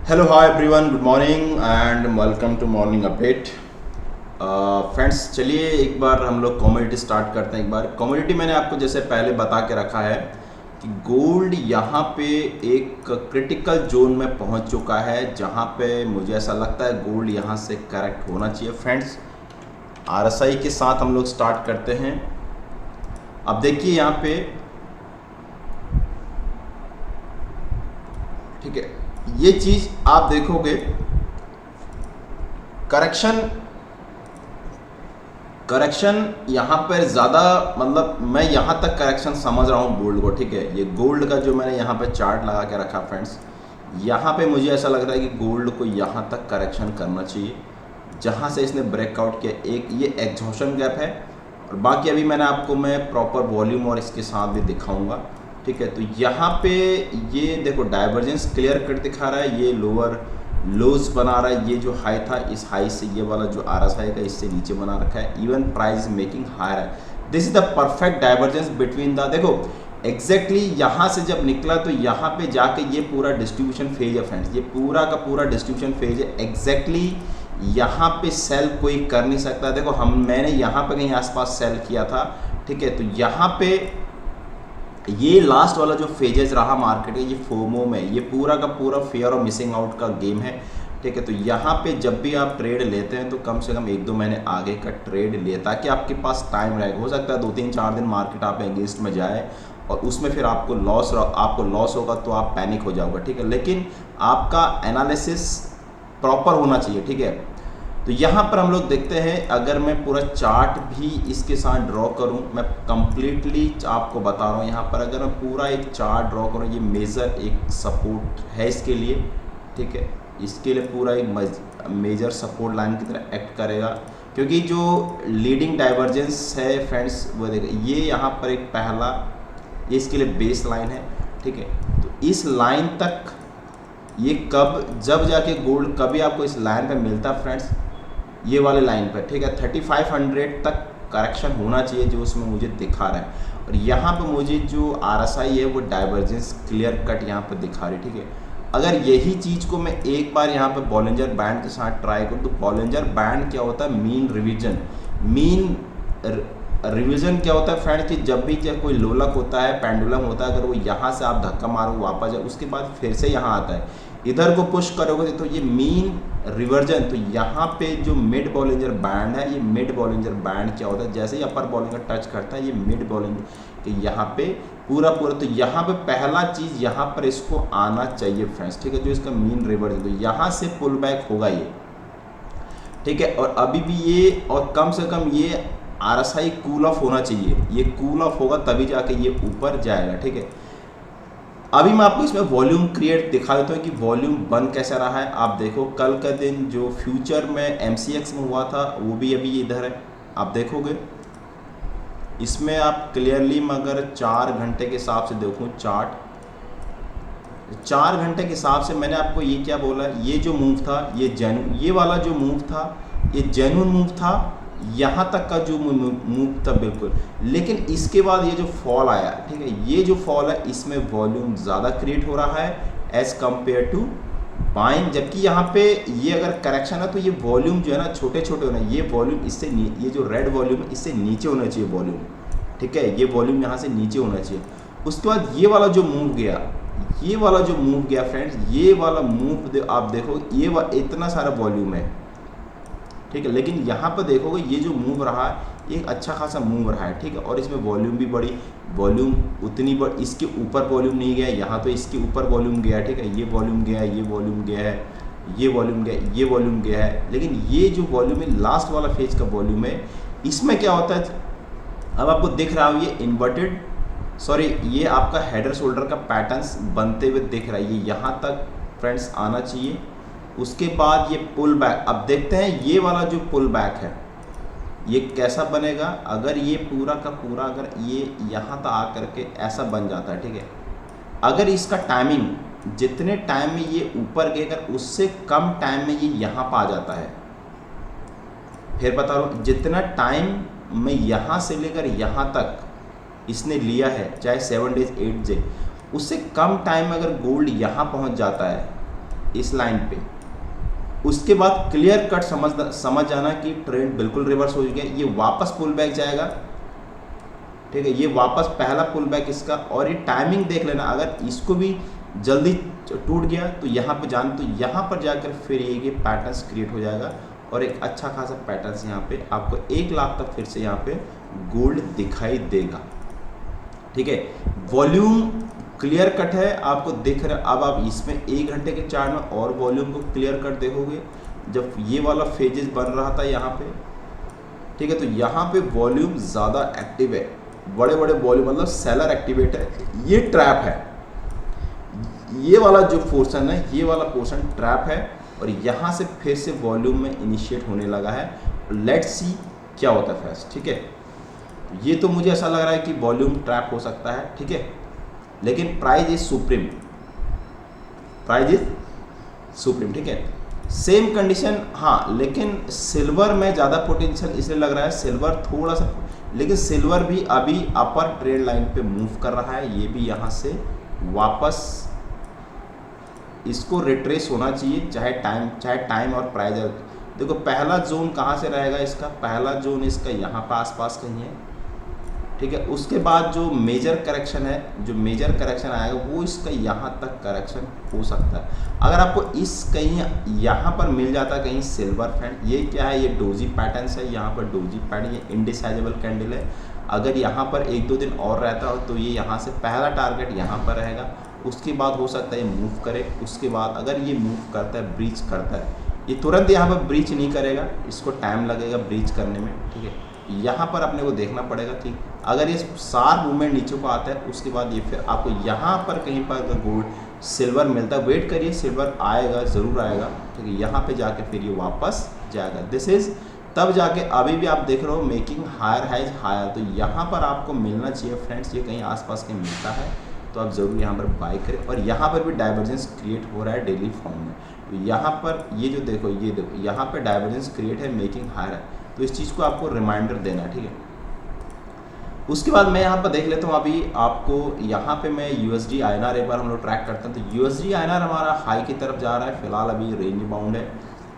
Hello hi everyone, good morning and welcome to morning update. Friends, चलिए एक बार हम लोग कमोडिटी स्टार्ट करते हैं। एक बार कमोडिटी मैंने आपको जैसे पहले बता के रखा है कि गोल्ड यहाँ पे एक क्रिटिकल जोन में पहुँच चुका है, जहाँ पे मुझे ऐसा लगता है गोल्ड यहाँ से करेक्ट होना चाहिए। फ्रेंड्स, आरएसआई के साथ हम लोग स्टार्ट करते हैं। अब देखिए यहाँ पे, ठीक है, ये चीज़ आप देखोगे करेक्शन करेक्शन यहाँ पर ज़्यादा, मतलब मैं यहाँ तक करेक्शन समझ रहा हूँ गोल्ड को। ठीक है, ये गोल्ड का जो मैंने यहाँ पे चार्ट लगा के रखा फ्रेंड्स, यहाँ पे मुझे ऐसा लग रहा है कि गोल्ड को यहाँ तक करेक्शन करना चाहिए जहाँ से इसने ब्रेकआउट किया। एक ये एग्जॉशन गैप है, और बाकी अभी मैं प्रॉपर वॉल्यूम और इसके साथ भी दिखाऊंगा। ठीक है, तो यहाँ पे ये देखो डाइवर्जेंस क्लियर कट दिखा रहा है, ये लोअर लोज बना रहा है। ये जो हाई था, इस हाई से ये वाला जो आरएसआई का इससे नीचे बना रखा है। इवन प्राइस मेकिंग हायर है। This is the perfect divergence between the, देखो एग्जैक्टली यहाँ से जब निकला तो यहाँ पे जाके ये पूरा डिस्ट्रीब्यूशन फेज है फ्रेंड्स, ये पूरा का पूरा डिस्ट्रीब्यूशन फेज है। एग्जैक्टली यहाँ पे सेल कोई कर नहीं सकता। देखो मैंने यहाँ पे कहीं आसपास सेल किया था। ठीक है, तो यहाँ पे ये लास्ट वाला जो फेजेस रहा मार्केट है, ये फोमो में, ये पूरा का पूरा फेयर और मिसिंग आउट का गेम है। ठीक है, तो यहाँ पे जब भी आप ट्रेड लेते हैं तो कम से कम 1-2 महीने आगे का ट्रेड ले, ताकि आपके पास टाइम रहेगा। हो सकता है 2-3-4 दिन मार्केट आप अगेंस्ट में जाए और उसमें फिर आपको लॉस होगा तो आप पैनिक हो जाओगे। ठीक है, लेकिन आपका एनालिसिस प्रॉपर होना चाहिए। ठीक है, तो यहाँ पर हम लोग देखते हैं, अगर मैं पूरा चार्ट भी इसके साथ ड्रॉ करूँ, मैं कंप्लीटली आपको बता रहा हूँ। यहाँ पर अगर मैं पूरा एक चार्ट ड्रॉ करूँ, ये मेजर एक सपोर्ट है इसके लिए। ठीक है, इसके लिए पूरा एक मेजर सपोर्ट लाइन की तरह एक्ट करेगा, क्योंकि जो लीडिंग डाइवर्जेंस है फ्रेंड्स वो देखिए, ये यहाँ पर एक पहला, ये इसके लिए बेस लाइन है। ठीक है, तो इस लाइन तक ये कब, जब जाके गोल्ड कभी आपको इस लाइन पे मिलता है फ्रेंड्स, ये वाले लाइन पर। ठीक है, 3500 तक करेक्शन होना चाहिए, जो उसमें मुझे दिखा रहा है। और यहाँ पे मुझे जो आरएसआई है वो डाइवर्जेंस क्लियर कट यहाँ पे दिखा रही है। ठीक है, अगर यही चीज़ को मैं एक बार यहाँ पे बॉलिंजर बैंड के साथ ट्राई करूँ, तो बॉलिंजर बैंड क्या होता है, मीन रिवीजन क्या होता है फ्रेंड्स, कि जब भी कोई लोलक होता है, पेंडुलम होता है, अगर वो यहाँ से आप धक्का मारो वापस जाए, उसके बाद फिर से यहाँ आता है, इधर को पुश करोगे तो ये मीन रिवर्जन। तो यहाँ पे जो मिड बॉलिंजर बैंड है, ये मिड बॉलिंजर बैंड क्या होता है, जैसे ही अपर बॉलिंजर टच करता है ये मिड बॉलिंजर यहाँ पे पूरा, तो यहाँ पे पहला चीज़ यहाँ पर इसको आना चाहिए फ्रेंड्स। ठीक है, जो इसका मीन रिवर्जन, तो यहाँ से पुल बैक होगा ये। ठीक है, और अभी भी ये, और कम से कम ये आरएसआई कूल ऑफ होना चाहिए, ये कूल ऑफ होगा तभी जाके ये ऊपर जाएगा। ठीक है, अभी मैं आपको इसमें वॉल्यूम क्रिएट दिखा देता हूँ कि वॉल्यूम बन कैसा रहा है। आप देखो कल का दिन जो फ्यूचर में एमसीएक्स में हुआ था वो भी अभी इधर है, आप देखोगे इसमें। आप क्लियरली मगर 4 घंटे के हिसाब से देखूँ चार्ट, 4 घंटे के हिसाब से मैंने आपको ये क्या बोला, ये जो मूव था, ये वाला जो मूव था, ये जेन्युइन मूव था, यहाँ तक का जो मूव था बिल्कुल। लेकिन इसके बाद ये जो फॉल आया, ठीक है, ये जो फॉल है इसमें वॉल्यूम ज़्यादा क्रिएट हो रहा है एज कम्पेयर टू बाइंग। जबकि यहाँ पे ये अगर करेक्शन है तो ये वॉल्यूम जो है ना छोटे छोटे होना, ये वॉल्यूम इससे, ये जो रेड वॉल्यूम है इससे नीचे होना चाहिए वॉल्यूम। ठीक है, ये वॉल्यूम यहाँ से नीचे होना चाहिए। उसके बाद ये वाला जो मूव गया, ये वाला जो मूव गया फ्रेंड्स, ये वाला मूव आप देखो, ये इतना सारा वॉल्यूम है। ठीक है, लेकिन यहाँ पर देखोगे ये जो मूव रहा है एक अच्छा खासा मूव रहा है। ठीक है, और इसमें वॉल्यूम भी बड़ी, वॉल्यूम उतनी बड़ी, इसके ऊपर वॉल्यूम नहीं गया, यहाँ तो इसके ऊपर वॉल्यूम गया। ठीक है, ये वॉल्यूम गया है, ये वॉल्यूम गया है, ये वॉल्यूम गया, ये वॉल्यूम गया है। लेकिन ये जो वॉल्यूम है लास्ट वाला फेज का वॉल्यूम है, इसमें क्या होता है, अब आपको दिख रहा है ये इन्वर्टेड, सॉरी ये आपका हेडर शोल्डर का पैटर्न्स बनते हुए दिख रहा है, ये यहाँ तक फ्रेंड्स आना चाहिए। उसके बाद ये पुल बैक, अब देखते हैं ये वाला जो पुल बैक है ये कैसा बनेगा। अगर ये पूरा का पूरा, अगर ये यहाँ तक आकर के ऐसा बन जाता है, ठीक है, अगर इसका टाइमिंग जितने टाइम में ये ऊपर गए, अगर उससे कम टाइम में ये यहाँ पर आ जाता है, फिर बता रहा हूँ जितना टाइम में यहाँ से लेकर यहाँ तक इसने लिया है, चाहे 7 डेज 8 डेज, उससे कम टाइम में अगर गोल्ड यहाँ पहुँच जाता है इस लाइन पे, उसके बाद क्लियर कट समझ जाना कि ट्रेंड बिल्कुल रिवर्स हो गया, ये वापस पुल बैक जाएगा, ठीक है, ये वापस पहला पुल बैक इसका, और ये टाइमिंग देख लेना, अगर इसको भी जल्दी टूट गया तो यहाँ पे जाना, तो यहाँ पर जाकर फिर ये पैटर्न्स क्रिएट हो जाएगा और एक अच्छा खासा पैटर्न्स यहाँ पे आपको 1 लाख तक फिर से यहाँ पे गोल्ड दिखाई देगा, ठीक है। वॉल्यूम क्लियर कट है, आपको दिख रहा है। अब आप इसमें 1 घंटे के चार्ट में और वॉल्यूम को क्लियर कट देखोगे, जब ये वाला फेजेस बन रहा था यहाँ पे, ठीक है, तो यहाँ पे वॉल्यूम ज़्यादा एक्टिव है, बड़े बड़े वॉल्यूम, मतलब सेलर एक्टिवेट है, ये ट्रैप है, ये वाला जो पोर्शन है, ये वाला पोर्शन ट्रैप है, और यहाँ से फिर से वॉल्यूम में इनिशिएट होने लगा है। लेट्स सी क्या होता है फर्स्ट, ठीक है। ये तो मुझे ऐसा लग रहा है कि वॉल्यूम ट्रैप हो सकता है, ठीक है, लेकिन price is supreme, price is supreme, ठीक है। सेम कंडीशन, हाँ, लेकिन सिल्वर में ज़्यादा पोटेंशियल इसलिए लग रहा है, सिल्वर थोड़ा सा, लेकिन सिल्वर भी अभी अपर ट्रेंड लाइन पे मूव कर रहा है, ये भी यहाँ से वापस इसको रिट्रेस होना चाहिए, चाहे टाइम और प्राइस। देखो पहला जोन कहाँ से रहेगा इसका, पहला जोन इसका यहाँ पर आसपास कहीं है, ठीक है। उसके बाद जो मेजर करेक्शन है, जो मेजर करेक्शन आएगा वो इसका यहाँ तक करेक्शन हो सकता है। अगर आपको इस कहीं यहाँ पर मिल जाता कहीं सिल्वर फ्रेंड, ये क्या है, ये डोजी पैटर्न्स है, यहाँ पर डोजी पैटर्न, ये इंडिसाइजेबल कैंडल है। अगर यहाँ पर 1-2 दिन और रहता हो तो ये यहाँ से पहला टारगेट यहाँ पर रहेगा, उसके बाद हो सकता है ये मूव करे, उसके बाद अगर ये मूव करता है, ब्रीच करता है, ये तुरंत यहाँ पर ब्रीच नहीं करेगा, इसको टाइम लगेगा ब्रीच करने में, ठीक है। यहाँ पर अपने को देखना पड़ेगा कि अगर ये सार मूवमेंट नीचे को आता है, उसके बाद ये फिर आपको यहाँ पर कहीं पर अगर गोल्ड सिल्वर मिलता है, वेट करिए, सिल्वर आएगा, ज़रूर आएगा, ठीक है। यहाँ पे जाके फिर ये वापस जाएगा, दिस इज़ तब जाके, अभी भी आप देख रहे हो मेकिंग हायर हाइज हायर, तो यहाँ पर आपको मिलना चाहिए फ्रेंड्स, ये कहीं आसपास कहीं मिलता है तो आप ज़रूर यहाँ पर बाय करें। और यहाँ पर भी डाइवर्जेंस क्रिएट हो रहा है डेली फॉर्म में, तो यहाँ पर ये जो देखो, ये देखो यहाँ पर डाइवर्जेंस क्रिएट है, मेकिंग हायर है, तो इस चीज़ को आपको रिमाइंडर देना है, ठीक है। उसके बाद मैं यहाँ पर देख लेता हूँ, अभी आपको यहाँ पे मैं USD INR एक बार हम लोग ट्रैक करते हैं, तो USD INR हमारा हाई की तरफ जा रहा है, फिलहाल अभी रेंज बाउंड है,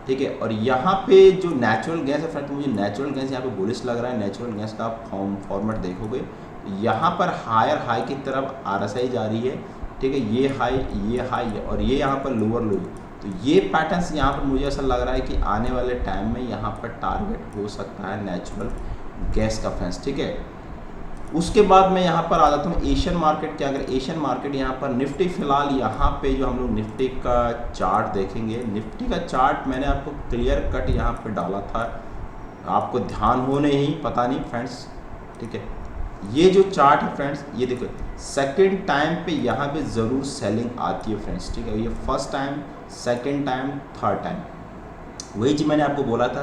ठीक है। और यहाँ पे जो नेचुरल गैस है फ्रेंड, मुझे नेचुरल गैस यहाँ पे बुलिश लग रहा है। नेचुरल गैस का आप फॉर्मेट देखोगे, यहाँ पर हायर हाई की तरफ RSI जा रही है, ठीक है, ये हाई और ये यहाँ पर लोअर लो, तो ये पैटर्न्स यहाँ पर मुझे ऐसा लग रहा है कि आने वाले टाइम में यहाँ पर टारगेट हो सकता है नेचुरल गैस का फ्रेंड्स, ठीक है। उसके बाद मैं यहाँ पर आ जाता हूँ एशियन मार्केट के। अगर एशियन मार्केट यहाँ पर निफ्टी, फिलहाल यहाँ पे जो हम लोग निफ्टी का चार्ट देखेंगे, निफ्टी का चार्ट मैंने आपको क्लियर कट यहाँ पे डाला था, आपको ध्यान हो नहीं, पता नहीं फ्रेंड्स, ठीक है। ये जो चार्ट है फ्रेंड्स, ये देखो सेकेंड टाइम पे यहाँ पे ज़रूर सेलिंग आती है फ्रेंड्स, ठीक है। ये first time, second time, third time, वही चीज़ मैंने आपको बोला था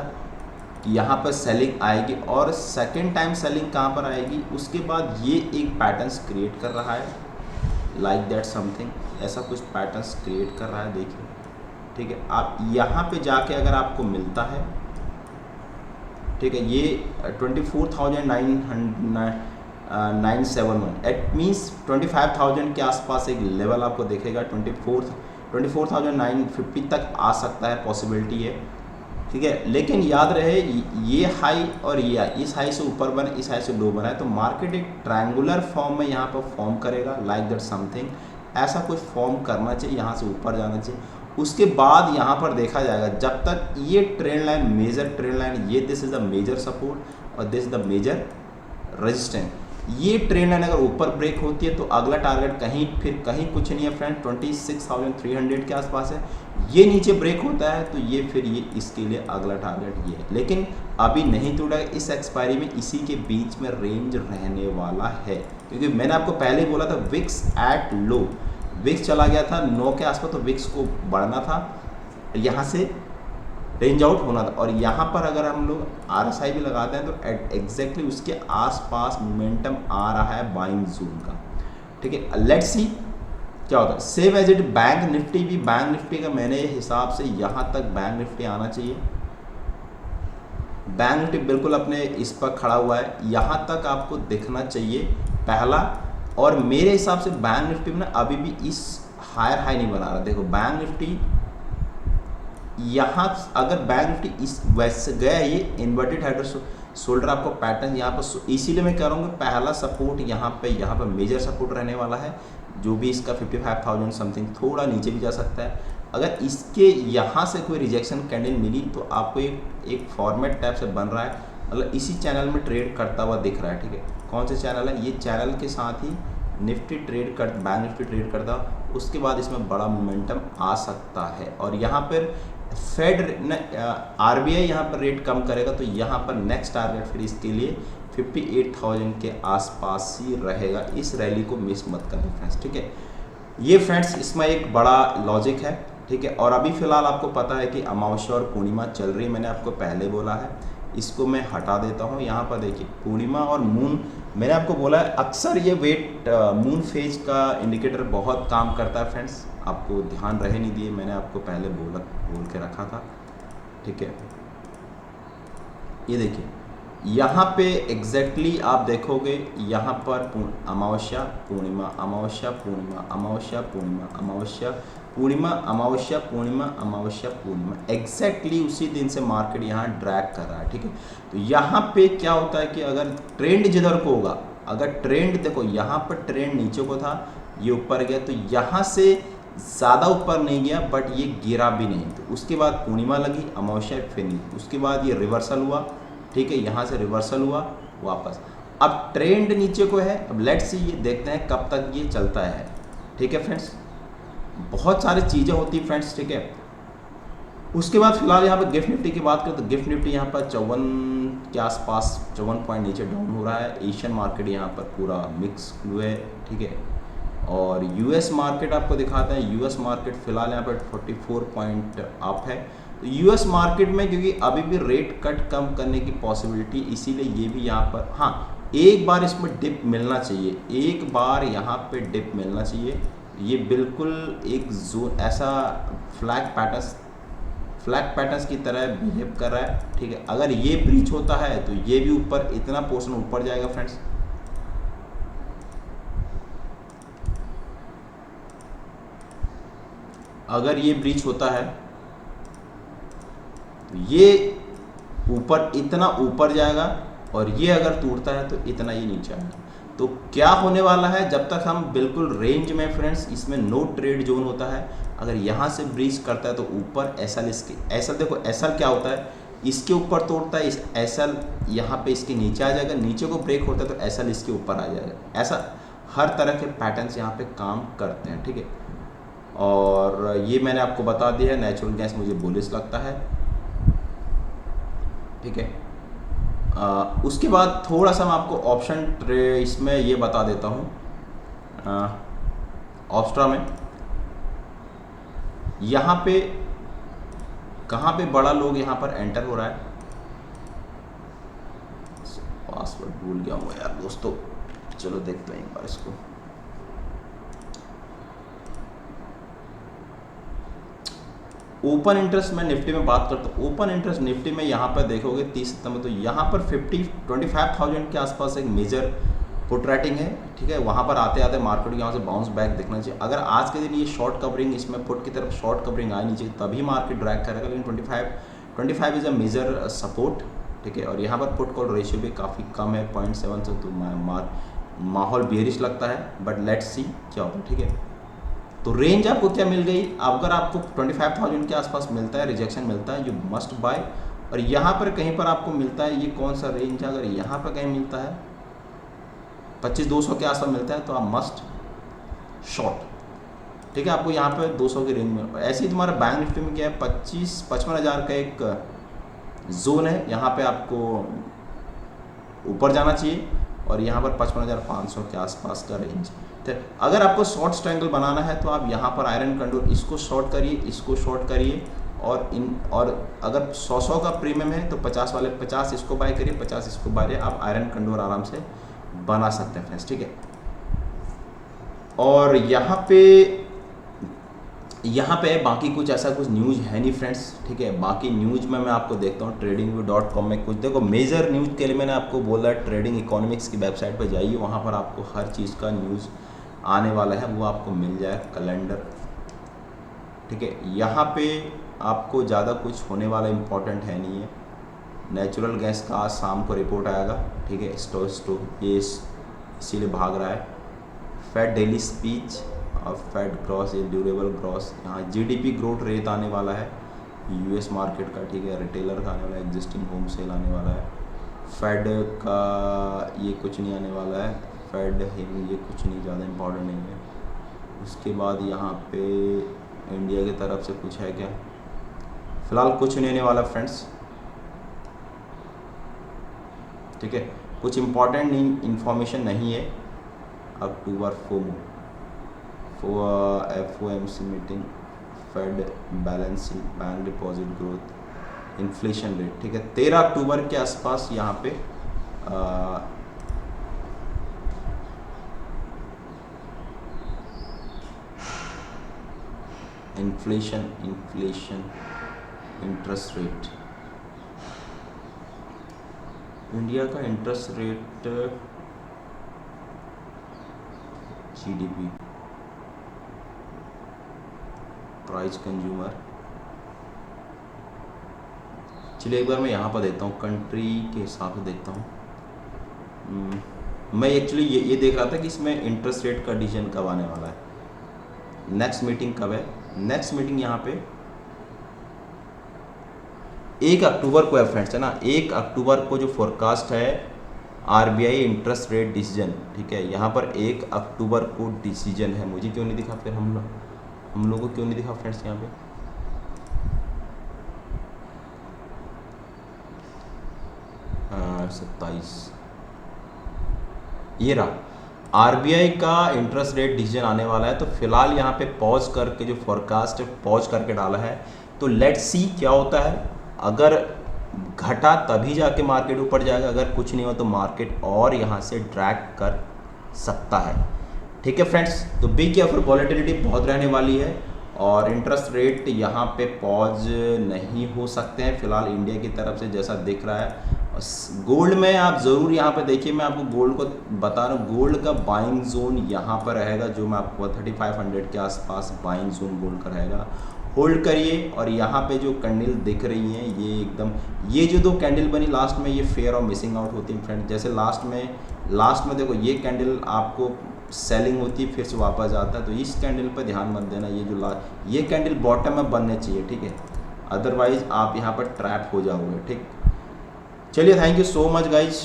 कि यहाँ पर सेलिंग आएगी, और सेकेंड टाइम सेलिंग कहाँ पर आएगी, उसके बाद ये एक पैटर्न्स क्रिएट कर रहा है, लाइक दैट समथिंग, ऐसा कुछ पैटर्न्स क्रिएट कर रहा है, देखिए, ठीक है। आप यहाँ पे जाके अगर आपको मिलता है, ठीक है, ये 24,971, एट मीन्स 25,000 के आसपास एक लेवल आपको देखेगा, 24,950 तक आ सकता है, पॉसिबिलिटी है, ठीक है। लेकिन याद रहे ये हाई और ये इस हाई से ऊपर बने, इस हाई से लो बना है, तो मार्केट एक ट्रायंगुलर फॉर्म में यहाँ पर फॉर्म करेगा, लाइक दैट समथिंग, ऐसा कुछ फॉर्म करना चाहिए, यहाँ से ऊपर जाना चाहिए। उसके बाद यहाँ पर देखा जाएगा, जब तक ये trend line, major trend line, ये this is the major support और दिस द मेजर रेजिस्टेंस, ये ट्रेंड लाइन अगर ऊपर ब्रेक होती है तो अगला टारगेट कहीं फिर कहीं कुछ नहीं है फ्रेंड, 26,300 के आसपास है। ये नीचे ब्रेक होता है तो ये फिर ये इसके लिए अगला टारगेट ये है, लेकिन अभी नहीं टूटा, इस एक्सपायरी में इसी के बीच में रेंज रहने वाला है, क्योंकि मैंने आपको पहले ही बोला था विक्स एट लो, विक्स चला गया था 9 के आसपास, तो विक्स को बढ़ना था, यहाँ से रेंज आउट होना था, और यहाँ पर अगर हम लोग RSI भी लगाते हैं तो एग्जैक्टली उसके आसपास मोमेंटम आ रहा है बाइंग जोन का, ठीक है। लेट्स सी क्या होता है। Same as it bank Nifty भी, बैंक निफ्टी का मैंने हिसाब से यहाँ तक बैंक निफ्टी आना चाहिए, बैंक निफ्टी बिल्कुल अपने इस पर खड़ा हुआ है, यहाँ तक आपको दिखना चाहिए पहला, और मेरे हिसाब से बैंक निफ्टी में ना अभी भी इस हायर हाई नहीं बना रहा। देखो बैंक निफ्टी यहाँ अगर बैंक निफ्टी इस वैसे गया, ये इन्वर्टेड हेड शोल्डर आपको पैटर्न यहाँ पर, इसीलिए मैं कह रहा हूँ कि पहला सपोर्ट यहाँ पे मेजर सपोर्ट रहने वाला है, जो भी इसका 55,000 समथिंग, थोड़ा नीचे भी जा सकता है। अगर इसके यहाँ से कोई रिजेक्शन कैंडल मिली तो आपको एक फॉर्मेट टाइप से बन रहा है, मतलब इसी चैनल में ट्रेड करता हुआ दिख रहा है। ठीक है, कौन से चैनल है ये? चैनल के साथ ही निफ्टी ट्रेड कर, बैंक निफ्टी ट्रेड करता, उसके बाद इसमें बड़ा मोमेंटम आ सकता है। और यहाँ पर फेड आरबीआई यहाँ पर रेट कम करेगा, तो यहाँ पर नेक्स्ट टारगेट फिर इसके लिए 58,000 के आसपास ही रहेगा। इस रैली को मिस मत करना फ्रेंड्स। ठीक है, ये फ्रेंड्स इसमें एक बड़ा लॉजिक है। ठीक है, और अभी फिलहाल आपको पता है कि अमावस्या और पूर्णिमा चल रही है, मैंने आपको पहले बोला है। इसको मैं हटा देता हूँ। यहाँ पर देखिए पूर्णिमा और मून, मैंने आपको बोला है अक्सर ये वेट मून फेज का इंडिकेटर बहुत काम करता है फ्रेंड्स, आपको ध्यान रहे नहीं दिए, मैंने आपको पहले बोल के रखा था। ठीक है, ये देखिए यहाँ पे एग्जैक्टली आप देखोगे, यहाँ पर अमावस्या पूर्णिमा, अमावस्या पूर्णिमा, अमावस्या पूर्णिमा, अमावस्या पूर्णिमा, अमावस्या पूर्णिमा, अमावस्या पूर्णिमा, एग्जैक्टली उसी दिन से मार्केट यहाँ ड्रैग कर रहा है। ठीक है, तो यहाँ पे क्या होता है कि अगर ट्रेंड जिधर को होगा, अगर ट्रेंड देखो यहाँ पर ट्रेंड नीचे को था, ये ऊपर गया, तो यहाँ से ज़्यादा ऊपर नहीं गया बट ये गिरा भी नहीं, तो उसके बाद पूर्णिमा लगी, अमावस्या फिर नहीं, उसके बाद ये रिवर्सल हुआ। ठीक है, यहाँ से रिवर्सल हुआ वापस, अब ट्रेंड नीचे को है। अब लेट्स सी, ये देखते हैं कब तक ये चलता है। ठीक है फ्रेंड्स, बहुत सारी चीज़ें होती हैं फ्रेंड्स। ठीक है, उसके बाद फिलहाल यहाँ पर गिफ्ट निफ्टी की बात करें तो गिफ्ट निफ्टी यहाँ पर 54 के आसपास, 54 पॉइंट नीचे डाउन हो रहा है। एशियन मार्केट यहाँ पर पूरा मिक्स हुए। ठीक है, और यूएस मार्केट आपको दिखाते हैं। यूएस मार्केट फिलहाल यहाँ पर 44 पॉइंट अप है। तो यूएस मार्केट में क्योंकि अभी भी रेट कट कम करने की पॉसिबिलिटी, इसीलिए ये भी यहाँ पर, हाँ एक बार इसमें डिप मिलना चाहिए, एक बार यहाँ पे डिप मिलना चाहिए। ये बिल्कुल एक जोन ऐसा फ्लैग पैटर्न्स की तरह बिहेव कर रहा है। ठीक है, अगर ये ब्रीच होता है तो ये भी ऊपर, इतना पोर्शन ऊपर जाएगा फ्रेंड्स। अगर ये ब्रीच होता है तो ये ऊपर, इतना ऊपर जाएगा, और ये अगर टूटता है तो इतना ही नीचे आएगा। तो क्या होने वाला है, जब तक हम बिल्कुल रेंज में फ्रेंड्स, इसमें नो ट्रेड जोन होता है, अगर यहाँ से ब्रीच करता है तो ऊपर एसएल, इसके एसएल देखो, एसएल क्या होता है, इसके ऊपर तोड़ता है, इस एसएल यहाँ पे इसके नीचे आ जाएगा, नीचे को ब्रेक होता है तो एसएल इसके ऊपर आ जाएगा। ऐसा हर तरह के पैटर्न्स यहाँ पे काम करते हैं। ठीक है, और ये मैंने आपको बता दिया है, नेचुरल गैस मुझे बुलिश लगता है। ठीक है, उसके बाद थोड़ा सा मैं आपको ऑप्शन ट्रेड इसमें ये बता देता हूँ। ऑप्स्ट्रा में यहाँ पे कहाँ पे बड़ा लोग यहाँ पर एंटर हो रहा है, पासवर्ड भूल गया हूँ यार दोस्तों, चलो देखते हैं एक बार इसको। ओपन इंटरेस्ट मैं निफ्टी में बात करता हूँ। ओपन इंटरेस्ट निफ्टी में यहाँ पर देखोगे 30 सितंबर, तो यहाँ पर 25,000 के आसपास एक मेजर पुट राइटिंग है। ठीक है, वहाँ पर आते आते मार्केट यहाँ से बाउंस बैक दिखना चाहिए। अगर आज के दिन ये शॉर्ट कवरिंग, इसमें पुट की तरफ शॉर्ट कवरिंग आई नीचे, तभी मार्केट ड्रैग करेगा, लेकिन 25 इज़ अ मेजर सपोर्ट। ठीक है, और यहाँ पर पुट कॉल रेशियो भी काफ़ी कम है, 0.7 से, तो माहौल बेरिश लगता है, बट लेट्स सी क्या होता है। ठीक है, तो रेंज आपको क्या मिल गई, अगर आपको 25,000 के आसपास मिलता है, रिजेक्शन मिलता है, यू मस्ट बाय। और यहाँ पर कहीं पर आपको मिलता है, ये कौन सा रेंज है, अगर यहाँ पर कहीं मिलता है 25,200 के आसपास मिलता है तो आप मस्ट शॉर्ट। ठीक है, आपको यहाँ पर 200 की रेंज में। ऐसे ही तुम्हारा बैंक निफ्टी में क्या है, 55,000 का एक जोन है, यहाँ पे आपको ऊपर जाना चाहिए, और यहाँ पर 55,500 के आसपास का रेंज। तो अगर आपको शॉर्ट ट्रायंगल बनाना है तो आप यहाँ पर आयरन कंडोर, इसको शॉर्ट करिए, इसको शॉर्ट करिए, और अगर 100 का प्रीमियम है तो 50 वाले 50 इसको बाय करिए, 50 इसको बाय करिए, आप आयरन कंडोर आराम से बना सकते हैं फ्रेंड्स। ठीक है, और यहाँ पे बाकी कुछ ऐसा कुछ न्यूज़ है नहीं फ्रेंड्स। ठीक है, बाकी न्यूज़ में मैं आपको देखता हूँ tradingview.com में कुछ, देखो मेजर न्यूज़ के लिए मैंने आपको बोला ट्रेडिंग इकोनॉमिक्स की वेबसाइट पर जाइए, वहाँ पर आपको हर चीज़ का न्यूज़ आने वाला है, वो आपको मिल जाए कैलेंडर। ठीक है, यहाँ पे आपको ज़्यादा कुछ होने वाला इम्पोर्टेंट है नहीं है। नेचुरल गैस का आज शाम को रिपोर्ट आएगा, ठीक है। स्टो ये इसीलिए भाग रहा है। फेड डेली स्पीच और फेड ग्रॉस, ये ड्यूरेबल ग्रॉस, यहाँ जीडीपी ग्रोथ रेट आने वाला है यूएस मार्केट का, ठीक है। रिटेलर का आने वाला है, एग्जिस्टिंग होम सेल आने वाला है। फेड का ये कुछ नहीं आने वाला है, फेड ये कुछ नहीं, ज़्यादा इम्पोर्टेंट नहीं है। उसके बाद यहाँ पे इंडिया की तरफ से कुछ है क्या? फ़िलहाल कुछ नहीं होने वाला फ्रेंड्स, ठीक है। कुछ इम्पोर्टेंट इंफॉर्मेशन नहीं है। October FOMC meeting, fed balance sheet, bank deposit growth, inflation rate, ठीक है। 13 अक्टूबर के आसपास यहाँ पे इन्फ्लेशन इंटरेस्ट रेट, इंडिया का interest rate, GDP, price consumer. चलिए एक बार मैं यहाँ पर देता हूँ, कंट्री के हिसाब से देखता हूँ। मैं एक्चुअली ये देख रहा था कि इसमें इंटरेस्ट रेट का डिसीजन कब आने वाला है, नेक्स्ट मीटिंग कब है। नेक्स्ट मीटिंग यहाँ पे 1 अक्टूबर को है फ्रेंड्स, है ना। 1 अक्टूबर को जो फोरकास्ट है आरबीआई इंटरेस्ट रेट डिसीजन, ठीक है। यहाँ पर 1 अक्टूबर को डिसीजन है। मुझे क्यों नहीं दिखा फिर, हम लोगों को क्यों नहीं दिखा फ्रेंड्स यहाँ पे? 27 ये रहा, आरबीआई का इंटरेस्ट रेट डिसीजन आने वाला है। तो फिलहाल यहाँ पे पॉज करके जो फोरकास्ट है पॉज करके डाला है। तो लेट्स सी क्या होता है। अगर घटा तभी जाके मार्केट ऊपर जाएगा, अगर कुछ नहीं हो तो मार्केट और यहाँ से ड्रैग कर सकता है, ठीक है फ्रेंड्स। तो बी केयरफुल, वॉलेटिलिटी बहुत रहने वाली है और इंटरेस्ट रेट यहाँ पे पॉज नहीं हो सकते हैं फिलहाल इंडिया की तरफ से, जैसा दिख रहा है। गोल्ड में आप ज़रूर यहाँ पे देखिए, मैं आपको गोल्ड को बता रहा हूँ, गोल्ड का बाइंग जोन यहाँ पर रहेगा, जो मैं आपको 3500 के आसपास बाइंग जोन गोल्ड का रहेगा। होल्ड करिए। और यहाँ पे जो कैंडल दिख रही हैं ये एकदम, ये जो 2 कैंडल बनी लास्ट में, ये फेयर और मिसिंग आउट होती है फ्रेंड। जैसे लास्ट में देखो ये कैंडल आपको सेलिंग होती है फिर से वापस आता है, तो इस कैंडल पर ध्यान मत देना। ये जो ये कैंडल बॉटम में बनने चाहिए, ठीक है, अदरवाइज आप यहाँ पर ट्रैप हो जाओगे, ठीक। चलिए thank you so much guys.